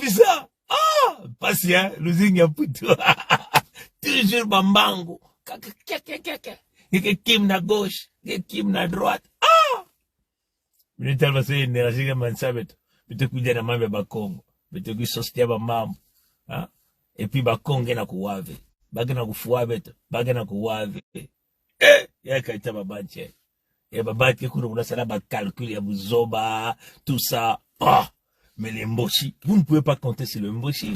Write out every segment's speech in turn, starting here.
vu ça? Ah, patient, le zinga puto. Toujours bambango. Kim na gauche, Kim na droite. Ah! Mais tu vas une énergie comme ça, mais tu cuides na mambe bakongo. Mais tu cuides sostia ba mam. Hein? Et puis bakongo na kuwave. Bagana kufuave, bagana kuwave. Ya kaita babanche. Et babanche kuna unasala ba calcul ya buzoba, tout ça. Ah! Mais les mboshi, vous ne pouvez pas compter sur le mboshi.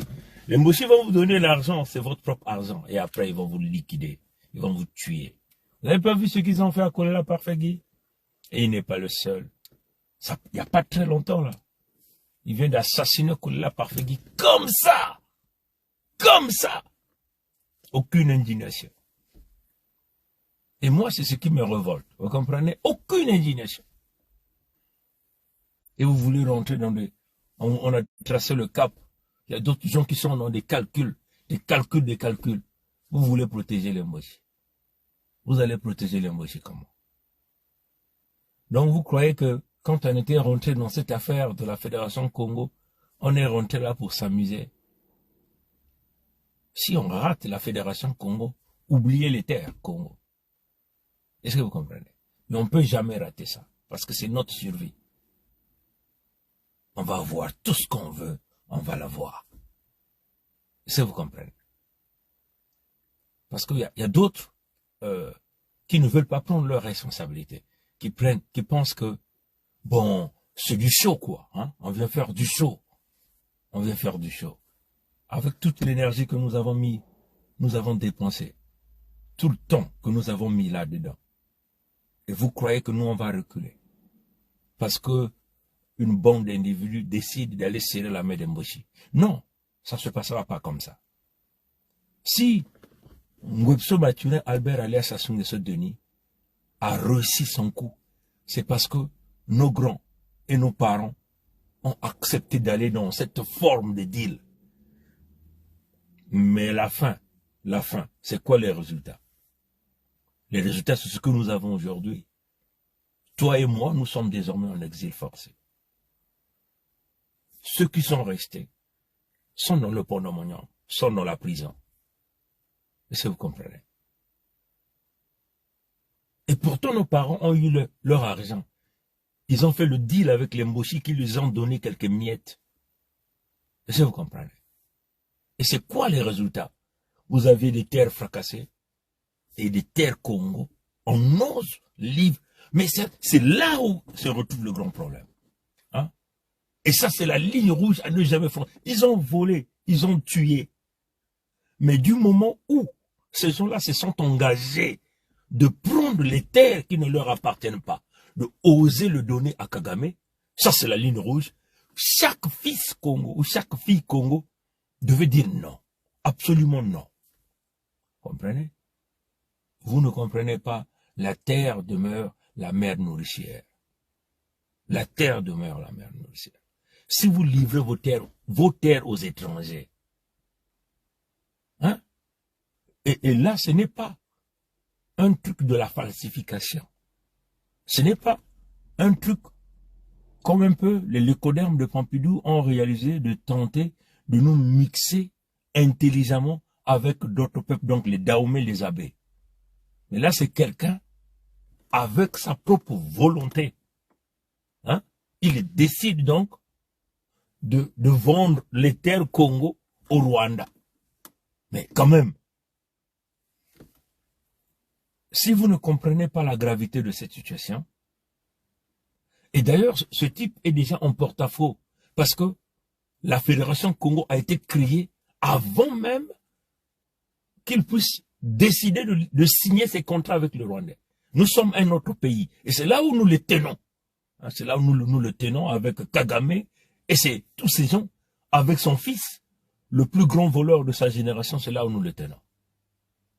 Les mboshi vont vous donner l'argent, c'est votre propre argent. Et après, ils vont vous liquider. Ils vont vous tuer. Vous n'avez pas vu ce qu'ils ont fait à Kolela Parfegui? Et il n'est pas le seul. Ça, il n'y a pas très longtemps, là. Il vient d'assassiner Kolela Parfegui comme ça. Comme ça. Aucune indignation. Et moi, c'est ce qui me révolte. Vous comprenez? Aucune indignation. Et vous voulez rentrer dans des... On a tracé le cap. Il y a d'autres gens qui sont dans des calculs. Des calculs. Vous voulez protéger les Mboshi. Vous allez protéger les Mboshi comment? Donc vous croyez que quand on était rentré dans cette affaire de la Fédération Congo, on est rentré là pour s'amuser? Si on rate la Fédération Congo, oubliez les terres Congo. Est-ce que vous comprenez? Mais on ne peut jamais rater ça, parce que c'est notre survie. On va avoir tout ce qu'on veut, on va l'avoir. Est-ce que vous comprenez? Parce qu'il y a d'autres qui ne veulent pas prendre leurs responsabilités, qui pensent que, bon, c'est du show, quoi. Hein? On vient faire du show. On vient faire du show. Avec toute l'énergie que nous avons dépensé, tout le temps que nous avons mis là-dedans. Et vous croyez que nous, on va reculer. Parce que une bande d'individus décide d'aller serrer la main d'Mboshi. Non, ça ne se passera pas comme ça. Si Ngwebso Maturin Albert alias Sassou Nguesso Denis a réussi son coup, c'est parce que nos grands et nos parents ont accepté d'aller dans cette forme de deal. Mais la fin, c'est quoi les résultats? Les résultats, c'est ce que nous avons aujourd'hui. Toi et moi, nous sommes désormais en exil forcé. Ceux qui sont restés sont dans le pont de Moignan, sont dans la prison. Est-ce que vous comprenez? Et pourtant, nos parents ont eu leur argent. Ils ont fait le deal avec les Mboshi qui leur ont donné quelques miettes. Est-ce que vous comprenez? Et c'est quoi les résultats? Vous avez des terres fracassées et des terres Congo. On ose livre. Mais c'est là où se retrouve le grand problème. Hein? Et ça, c'est la ligne rouge à ne jamais franchir. Ils ont volé, ils ont tué. Mais du moment où ces gens-là se sont engagés de prendre les terres qui ne leur appartiennent pas, de oser le donner à Kagame, ça c'est la ligne rouge. Chaque fils Congo ou chaque fille Congo devait dire non. Absolument non. Comprenez? Vous ne comprenez pas. La terre demeure la mère nourricière. La terre demeure la mère nourricière. Si vous livrez vos terres aux étrangers, hein? Et là, ce n'est pas un truc de la falsification. Ce n'est pas un truc comme un peu les lécodermes de Pompidou ont réalisé de tenter de nous mixer intelligemment avec d'autres peuples, donc les Dahomey, les Abbés. Mais là, c'est quelqu'un avec sa propre volonté. Hein? Il décide donc de vendre les terres Congo au Rwanda. Mais quand même, si vous ne comprenez pas la gravité de cette situation, et d'ailleurs, ce type est déjà en porte-à-faux, parce que la Fédération Congo a été créée avant même qu'il puisse décider de signer ses contrats avec le Rwandais. Nous sommes un autre pays, et c'est là où nous les tenons. C'est là où nous le tenons avec Kagame, et c'est tous ces gens, avec son fils, le plus grand voleur de sa génération, c'est là où nous le tenons.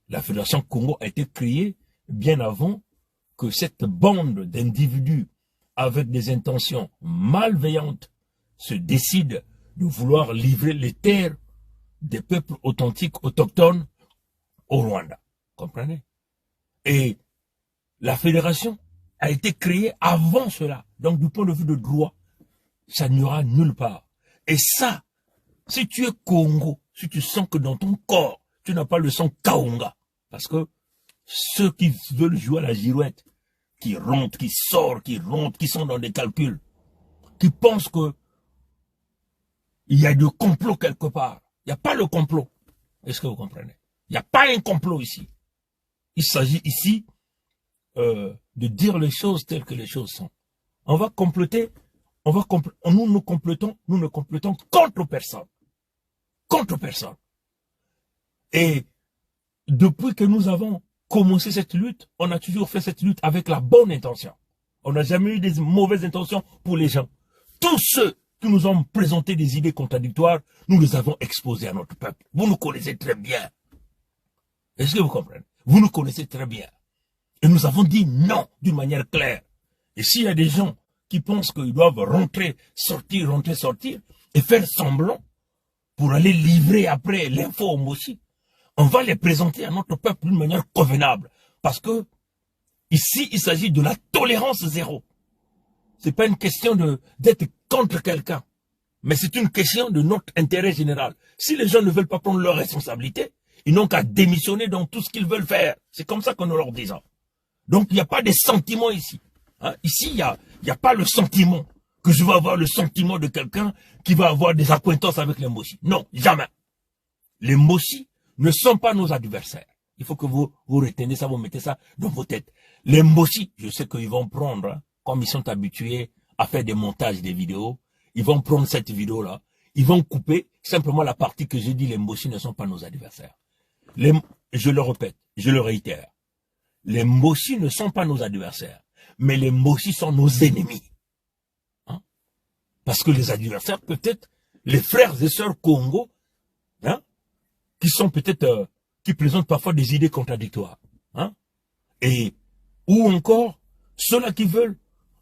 La Fédération Congo a été créée bien avant que cette bande d'individus avec des intentions malveillantes se décide de vouloir livrer les terres des peuples authentiques, autochtones au Rwanda. Comprenez? Et la fédération a été créée avant cela. Donc du point de vue de droit, ça n'y aura nulle part. Et ça, Si tu es Congo, si tu sens que dans ton corps, tu n'as pas le sang Kaonga, parce que ceux qui veulent jouer à la girouette, qui rentrent, qui sortent, qui sont dans des calculs, qui pensent que il y a du complot quelque part. Il n'y a pas le complot. Est-ce que vous comprenez? Il n'y a pas un complot ici. Il s'agit ici de dire les choses telles que les choses sont. On va comploter, nous ne complotons contre personne. Contre personne. Et depuis que nous avons commencé cette lutte, on a toujours fait cette lutte avec la bonne intention. On n'a jamais eu des mauvaises intentions pour les gens. Tous ceux qui nous ont présenté des idées contradictoires, nous les avons exposés à notre peuple. Vous nous connaissez très bien. Est-ce que vous comprenez? Vous nous connaissez très bien. Et nous avons dit non d'une manière claire. Et s'il y a des gens qui pensent qu'ils doivent rentrer, sortir, et faire semblant pour aller livrer après l'info au Mossi, on va les présenter à notre peuple d'une manière convenable. Parce que ici, il s'agit de la tolérance zéro. C'est pas une question d'être contre quelqu'un, mais c'est une question de notre intérêt général. Si les gens ne veulent pas prendre leurs responsabilités, ils n'ont qu'à démissionner dans tout ce qu'ils veulent faire. C'est comme ça qu'on nous leur dit. Donc il n'y a pas de sentiment ici. Hein? Ici, il n'y a pas le sentiment que je vais avoir le sentiment de quelqu'un qui va avoir des acquaintances avec les Mossi. Non, jamais. Les Mossi ne sont pas nos adversaires. Il faut que vous retenez ça, vous mettez ça dans vos têtes. Les Mossi, je sais qu'ils vont prendre, hein, comme ils sont habitués à faire des montages des vidéos, ils vont prendre cette vidéo-là, ils vont couper simplement la partie que j'ai dit, les Mossi ne sont pas nos adversaires. Je le répète, je le réitère, les Mossi ne sont pas nos adversaires, mais les Mossi sont nos ennemis. Hein? Parce que les adversaires, peut-être, les frères et sœurs Congo, hein, qui sont peut-être, qui présentent parfois des idées contradictoires. Hein? Et, ou encore, ceux-là qui veulent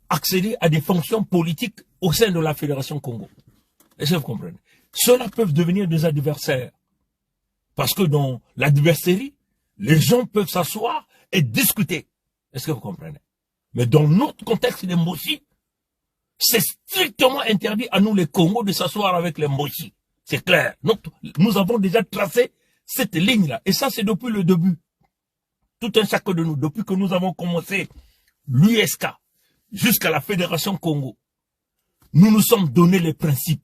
accéder à des fonctions politiques au sein de la Fédération Congo. Est-ce que vous comprenez? Ceux-là peuvent devenir des adversaires. Parce que dans l'adversaire, les gens peuvent s'asseoir et discuter. Est-ce que vous comprenez? Mais dans notre contexte des Mossi, c'est strictement interdit à nous les Congos de s'asseoir avec les Mossi. C'est clair. Nous avons déjà tracé cette ligne-là. Et ça, c'est depuis le début. Tout un chacun de nous, depuis que nous avons commencé l'USK jusqu'à la Fédération Congo, nous nous sommes donné les principes.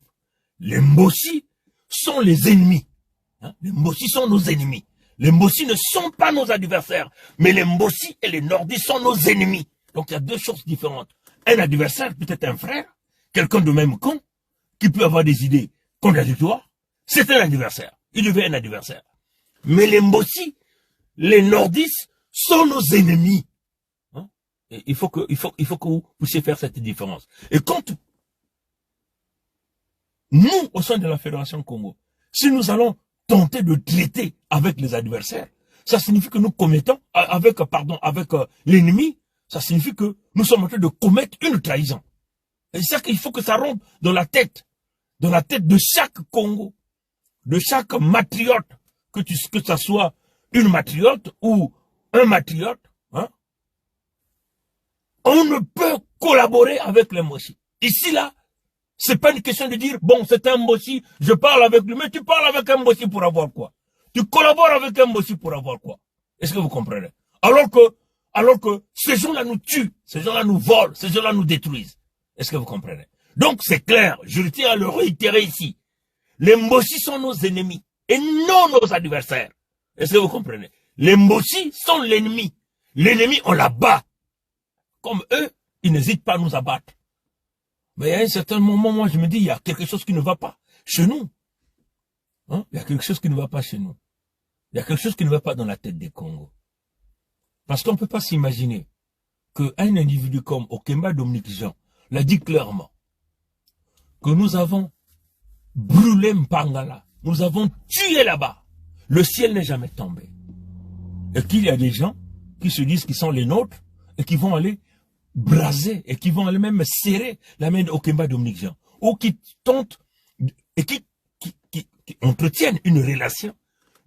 Les Mossi sont les ennemis. Hein? Les Mossi sont nos ennemis. Les Mossi ne sont pas nos adversaires, mais les Mossi et les Nordistes sont nos ennemis. Donc il y a deux choses différentes. Un adversaire, peut-être un frère, quelqu'un de même con, qui peut avoir des idées contradictoires, c'est un adversaire. Il devient un adversaire. Mais les Mossi, les Nordistes, sont nos ennemis. Hein? Et il faut que vous puissiez faire cette différence. Et quand nous, au sein de la Fédération Congo, si nous allons tenter de traiter avec les adversaires, ça signifie que nous commettons, avec l'ennemi, ça signifie que nous sommes en train de commettre une trahison. Et c'est ça qu'il faut que ça rentre dans la tête de chaque Congo, de chaque matriote, que ça soit une matriote ou un matriote, hein. On ne peut collaborer avec les Mossi. Ici, là, c'est pas une question de dire, bon, c'est un Mossi, je parle avec lui, mais tu parles avec un Mossi pour avoir quoi? Tu collabores avec un Mossi pour avoir quoi? Est-ce que vous comprenez? Alors que ces gens-là nous tuent, ces gens-là nous volent, ces gens-là nous détruisent. Est-ce que vous comprenez? Donc, c'est clair, je tiens à le réitérer ici. Les Mossi sont nos ennemis et non nos adversaires. Est-ce que vous comprenez? Les Mossi sont l'ennemi. L'ennemi, on la bat. Comme eux, ils n'hésitent pas à nous abattre. Mais à un certain moment, moi, je me dis, il y a quelque chose qui ne va pas chez nous. Hein? Il y a quelque chose qui ne va pas chez nous. Il y a quelque chose qui ne va pas dans la tête des Congos. Parce qu'on ne peut pas s'imaginer qu'un individu comme Okemba Dominique Jean l'a dit clairement, que nous avons brûlé Mpangala, nous avons tué là-bas. Le ciel n'est jamais tombé. Et qu'il y a des gens qui se disent qu'ils sont les nôtres et qui vont aller braser et qui vont aller même serrer la main d'Okemba Dominique Jean, ou qui tentent et qui entretiennent une relation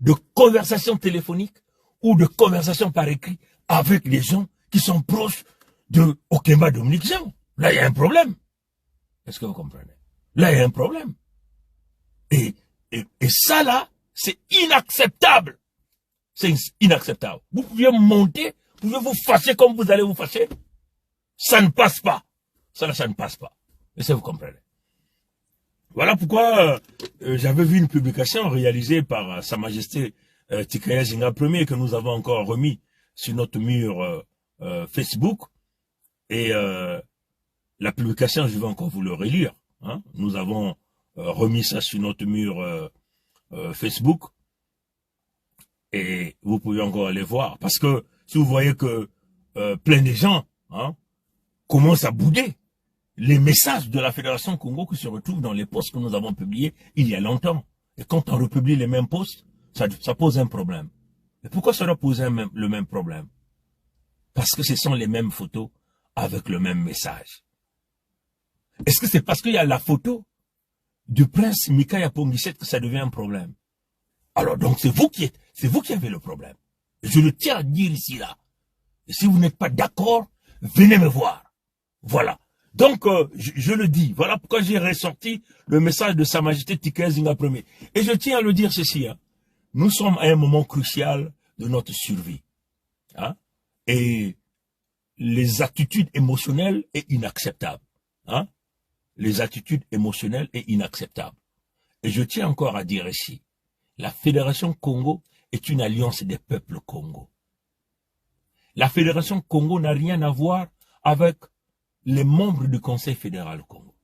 de conversation téléphonique ou de conversation par écrit avec les gens qui sont proches de Okemba Dominique Jean. Là, il y a un problème. Est-ce que vous comprenez? Là, il y a un problème. Et Et ça là, c'est inacceptable. C'est inacceptable. Vous pouvez monter, vous pouvez vous fâcher comme vous allez vous fâcher. Ça ne passe pas. Ça ne passe pas. Et ça, vous comprenez. Voilà pourquoi j'avais vu une publication réalisée par Sa Majesté Tikaya Zinga Ier que nous avons encore remis sur notre mur Facebook. Et la publication, je vais encore vous le relire. Hein. Nous avons remis ça sur notre mur Facebook. Et vous pouvez encore aller voir. Parce que si vous voyez que plein de gens commencent à bouder les messages de la Fédération Congo qui se retrouvent dans les posts que nous avons publiés il y a longtemps. Et quand on republie les mêmes posts, ça pose un problème. Et pourquoi ça doit poser le même problème? Parce que ce sont les mêmes photos avec le même message. Est-ce que c'est parce qu'il y a la photo du prince Mikaya Pongiset que ça devient un problème? Alors donc c'est vous qui avez le problème. Je le tiens à dire ici là. Et si vous n'êtes pas d'accord, venez me voir. Voilà. Donc je le dis. Voilà pourquoi j'ai ressorti le message de Sa Majesté Tikaya Zinga Ier. Et je tiens à le dire ceci. Hein. Nous sommes à un moment crucial de notre survie. Hein. Et les attitudes émotionnelles est inacceptable. Hein. Les attitudes émotionnelles est inacceptable. Et je tiens encore à dire ici, la Fédération Congo est une alliance des peuples Congo. La Fédération Congo n'a rien à voir avec les membres du Conseil fédéral Congo.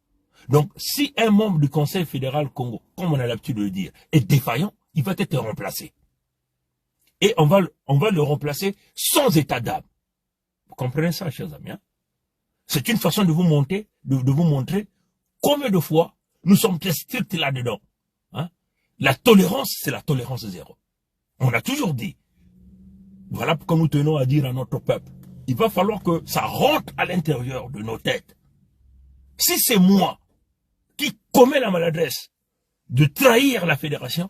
Donc, si un membre du Conseil fédéral Congo, comme on a l'habitude de le dire, est défaillant, il va être remplacé. Et on va le remplacer sans état d'âme. Vous comprenez ça, chers amis? Hein? C'est une façon de vous montrer combien de fois nous sommes très stricts là-dedans. Hein? La tolérance, c'est la tolérance zéro. On a toujours dit, voilà pourquoi nous tenons à dire à notre peuple, il va falloir que ça rentre à l'intérieur de nos têtes. Si c'est moi qui commets la maladresse de trahir la fédération,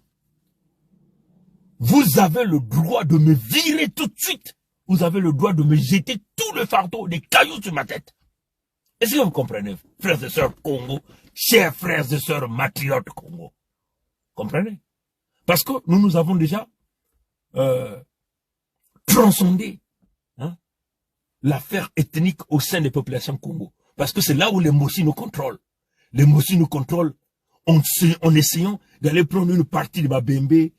vous avez le droit de me virer tout de suite. Vous avez le droit de me jeter tout le fardeau des cailloux sur ma tête. Est-ce que vous comprenez, frères et sœurs Congo, chers frères et sœurs matriotes Congo? Comprenez? Parce que nous avons déjà transcendé l'affaire ethnique au sein des populations Congo. Parce que c'est là où les Mossi nous contrôlent. Les Mossi nous contrôlent en essayant d'aller prendre une partie de Babembe,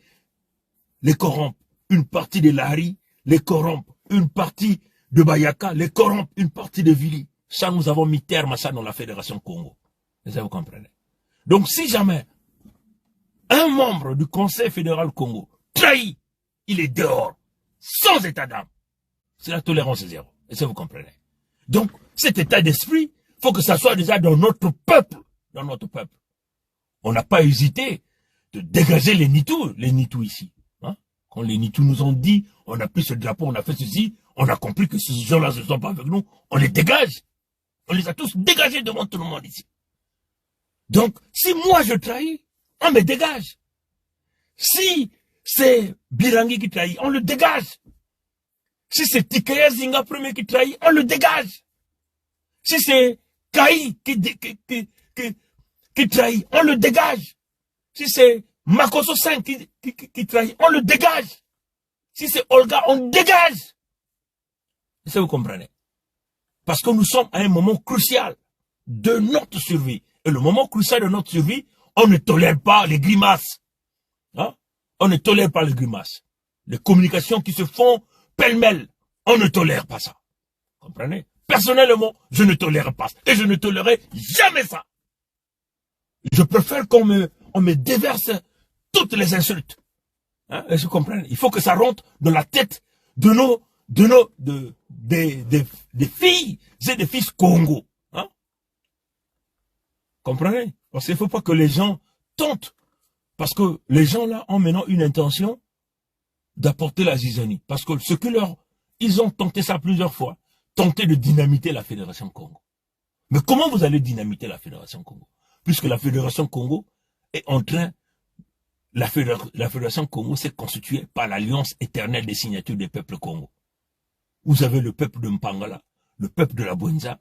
les corrompre, une partie de Lari, les corrompre, une partie de Bayaka, les corrompre, une partie de Vili. Ça, nous avons mis terme à ça dans la Fédération Congo. Et ça, vous comprenez. Donc, si jamais un membre du Conseil fédéral Congo trahit, il est dehors, sans état d'âme. C'est la tolérance zéro. Et ça, vous comprenez. Donc, cet état d'esprit, il faut que ça soit déjà dans notre peuple. Dans notre peuple. On n'a pas hésité de dégager les Nitous ici. Hein? Quand les Nitous nous ont dit, on a pris ce drapeau, on a fait ceci, on a compris que ces gens-là ne sont pas avec nous, on les dégage. On les a tous dégagés devant tout le monde ici. Donc, si moi je trahis, on me dégage. Si c'est Birangi qui trahit, on le dégage. Si c'est Tikaya Zinga Ier qui trahit, on le dégage. Si c'est Kai qui trahit, on le dégage. Si c'est Makoso 5 qui trahit, on le dégage. Si c'est Olga, on dégage. Ça, vous comprenez. Parce que nous sommes à un moment crucial de notre survie. Et le moment crucial de notre survie, on ne tolère pas les grimaces. Hein? On ne tolère pas les grimaces. Les communications qui se font pêle-mêle, on ne tolère pas ça. Comprenez? Personnellement, je ne tolère pas ça. Et je ne tolérerai jamais ça. Je préfère qu'on me déverse toutes les insultes. Hein? Et je comprends. Il faut que ça rentre dans la tête des filles et des fils Congo. Hein? Comprenez? Parce qu'il ne faut pas que les gens tentent. Parce que les gens là ont maintenant une intention d'apporter la zizanie. Parce que ils ont tenté ça plusieurs fois. Tenter de dynamiter la Fédération Congo. Mais comment vous allez dynamiter la Fédération Congo? Puisque la Fédération Congo est en train, la Fédération Congo s'est constituée par l'alliance éternelle des signatures des peuples Congo. Vous avez le peuple de Mpangala, le peuple de la Bwenza,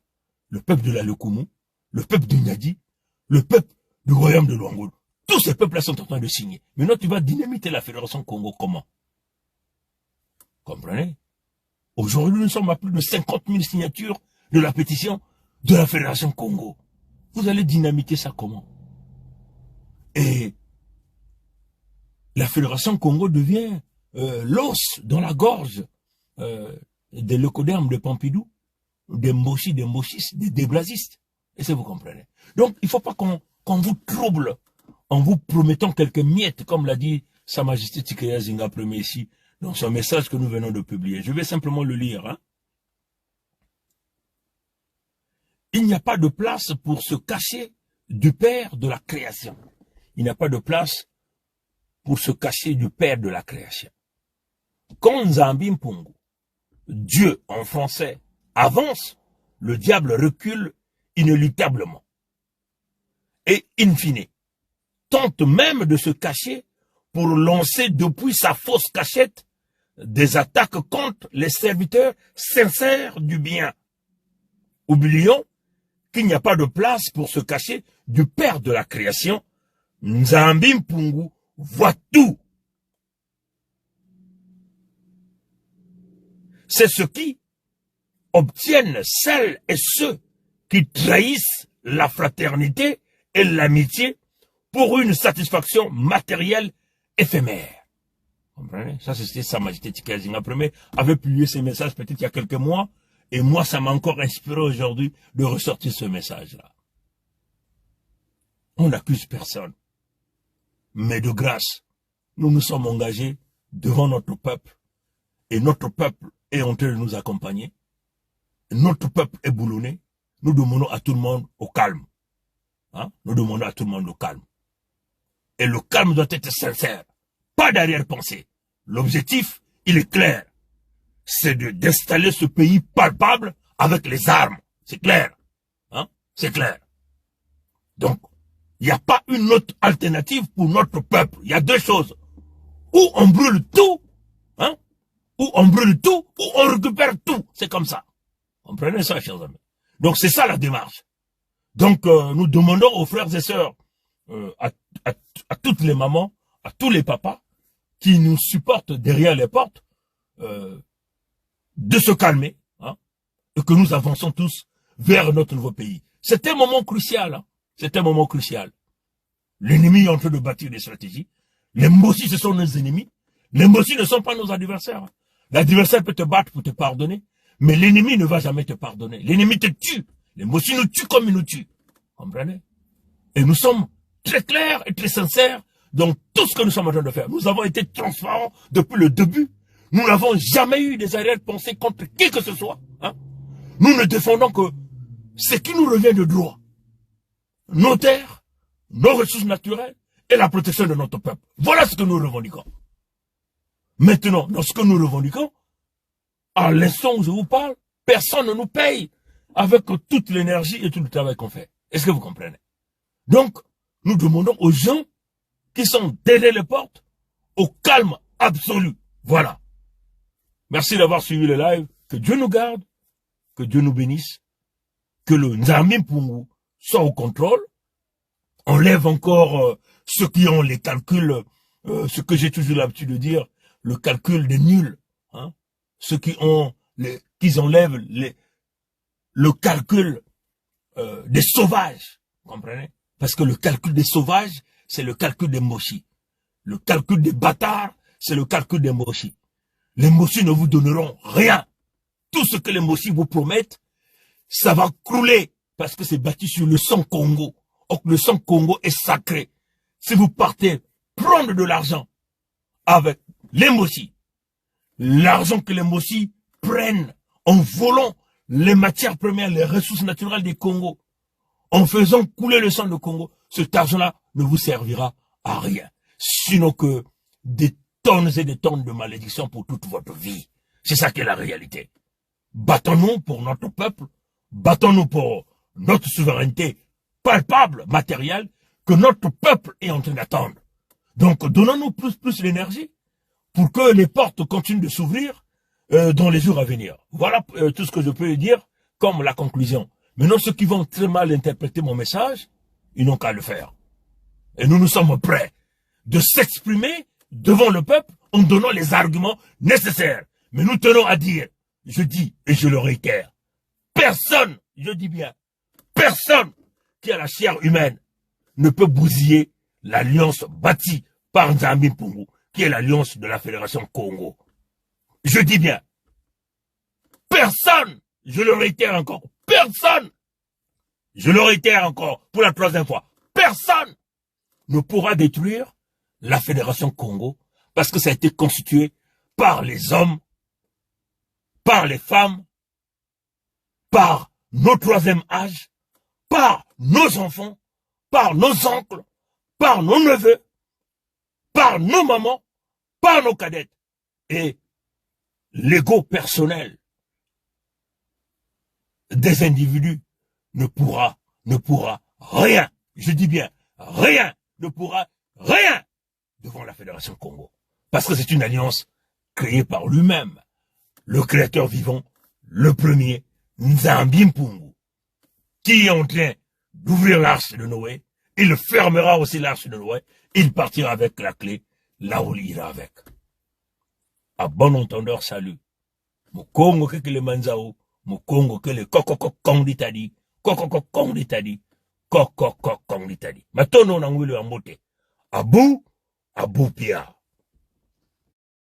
le peuple de la Lekumu, le peuple de Nyadi, le peuple du royaume de Luangolo. Tous ces peuples-là sont en train de signer. Maintenant, tu vas dynamiter la Fédération Congo comment? Comprenez? Aujourd'hui, nous sommes à plus de 50 000 signatures de la pétition de la Fédération Congo. Vous allez dynamiter ça comment? Et la Fédération Congo devient l'os dans la gorge des leucodermes de Pompidou, des Mboshi, des Mboshis, des Blasistes. Et ça, vous comprenez. Donc, il ne faut pas qu'on vous trouble en vous promettant quelques miettes, comme l'a dit Sa Majesté Tikeya Zinga Premier ici, dans son message que nous venons de publier. Je vais simplement le lire. Hein. Il n'y a pas de place pour se cacher du Père de la création. Il n'y a pas de place pour se cacher du Père de la création. Quand Nzambi Mpungu, Dieu en français, avance, le diable recule inéluctablement. Et in fine, tente même de se cacher pour lancer depuis sa fausse cachette des attaques contre les serviteurs sincères du bien. Oublions qu'il n'y a pas de place pour se cacher du Père de la création. Nzambi Mpungu voit tout. C'est ce qui obtiennent celles et ceux qui trahissent la fraternité et l'amitié pour une satisfaction matérielle éphémère. Comprenez? Ça, c'était Sa Majesté Tikeya Zinga Premier avait publié ces messages peut-être il y a quelques mois, et moi, ça m'a encore inspiré aujourd'hui de ressortir ce message-là. On n'accuse personne. Mais de grâce, nous nous sommes engagés devant notre peuple, et notre peuple est en train de nous accompagner. Notre peuple est boulonné. Nous demandons à tout le monde au calme. Hein? Nous demandons à tout le monde au calme. Et le calme doit être sincère. Pas d'arrière-pensée. L'objectif, il est clair. C'est d'installer ce pays palpable avec les armes. C'est clair. Hein? C'est clair. Donc, il n'y a pas une autre alternative pour notre peuple. Il y a deux choses. Ou on brûle tout, hein? Ou on brûle tout, ou on récupère tout. C'est comme ça. Comprenez ça, chers amis. Donc, c'est ça la démarche. Donc, nous demandons aux frères et sœurs, à toutes les mamans, à tous les papas, qui nous supportent derrière les portes, de se calmer, hein, et que nous avançons tous vers notre nouveau pays. C'est un moment crucial, hein. C'est un moment crucial. L'ennemi est en train de bâtir des stratégies. Les Mbossi, ce sont nos ennemis. Les Mbossi ne sont pas nos adversaires. L'adversaire peut te battre pour te pardonner, mais l'ennemi ne va jamais te pardonner. L'ennemi te tue. Les Mbossi nous tuent comme ils nous tuent. Comprenez? Et nous sommes très clairs et très sincères dans tout ce que nous sommes en train de faire. Nous avons été transparents depuis le début. Nous n'avons jamais eu des arrière-pensées contre qui que ce soit. Hein? Nous ne défendons que ce qui nous revient de droit. Nos terres, nos ressources naturelles et la protection de notre peuple. Voilà ce que nous revendiquons. Maintenant, dans ce que nous revendiquons, à l'instant où je vous parle, personne ne nous paye avec toute l'énergie et tout le travail qu'on fait. Est-ce que vous comprenez? Donc, nous demandons aux gens qui sont derrière les portes au calme absolu. Voilà. Merci d'avoir suivi le live. Que Dieu nous garde, que Dieu nous bénisse, que le Nzambi Mpungu soit au contrôle. On lève encore ceux qui ont les calculs, ce que j'ai toujours l'habitude de dire, le calcul des nuls. Hein? Ceux qui ont qui enlèvent le calcul des sauvages. Vous comprenez? Parce que le calcul des sauvages, c'est le calcul des Moshi. Le calcul des bâtards, c'est le calcul des Moshi. Les Moshi ne vous donneront rien. Tout ce que les Moshi vous promettent, ça va crouler parce que c'est bâti sur le sang Congo. Or, le sang Congo est sacré. Si vous partez prendre de l'argent avec les Moshi, l'argent que les Moshi prennent en volant les matières premières, les ressources naturelles des Congo, en faisant couler le sang de Congo, cet argent-là ne vous servira à rien. Sinon que des tonnes et des tonnes de malédictions pour toute votre vie. C'est ça qui est la réalité. Battons-nous pour notre peuple, battons-nous pour notre souveraineté palpable, matérielle, que notre peuple est en train d'attendre. Donc, donnons-nous plus l'énergie pour que les portes continuent de s'ouvrir dans les jours à venir. Voilà tout ce que je peux dire comme la conclusion. Maintenant, ceux qui vont très mal interpréter mon message, ils n'ont qu'à le faire. Et nous sommes prêts de s'exprimer devant le peuple en donnant les arguments nécessaires. Mais nous tenons à dire, je dis et je le réitère, personne, je dis bien, personne qui a la chair humaine ne peut bousiller l'alliance bâtie par Nzambi Mpungu, qui est l'alliance de la Fédération Congo. Je dis bien, personne, je le réitère encore, personne, je le réitère encore pour la troisième fois, personne ne pourra détruire la Fédération Congo parce que ça a été constitué par les hommes, par les femmes, par nos troisième âge, par nos enfants, par nos oncles, par nos neveux, par nos mamans, par nos cadettes. Et l'ego personnel des individus ne pourra rien, je dis bien rien, ne pourra rien devant la Fédération Congo. Parce que c'est une alliance créée par lui-même, le créateur vivant, le premier, Nzambi Mpungu, qui est en train d'ouvrir l'arche de Noé. Il fermera aussi l'arche de Noé. Il partira avec la clé, là où il ira avec. À bon entendeur, salut. Mokongo que le manzao, Mokongo que le kokokokong d'Italie, kokokokong d'Italie, kokokokong d'Italie. Matono nangwilo amote. Abou Pia.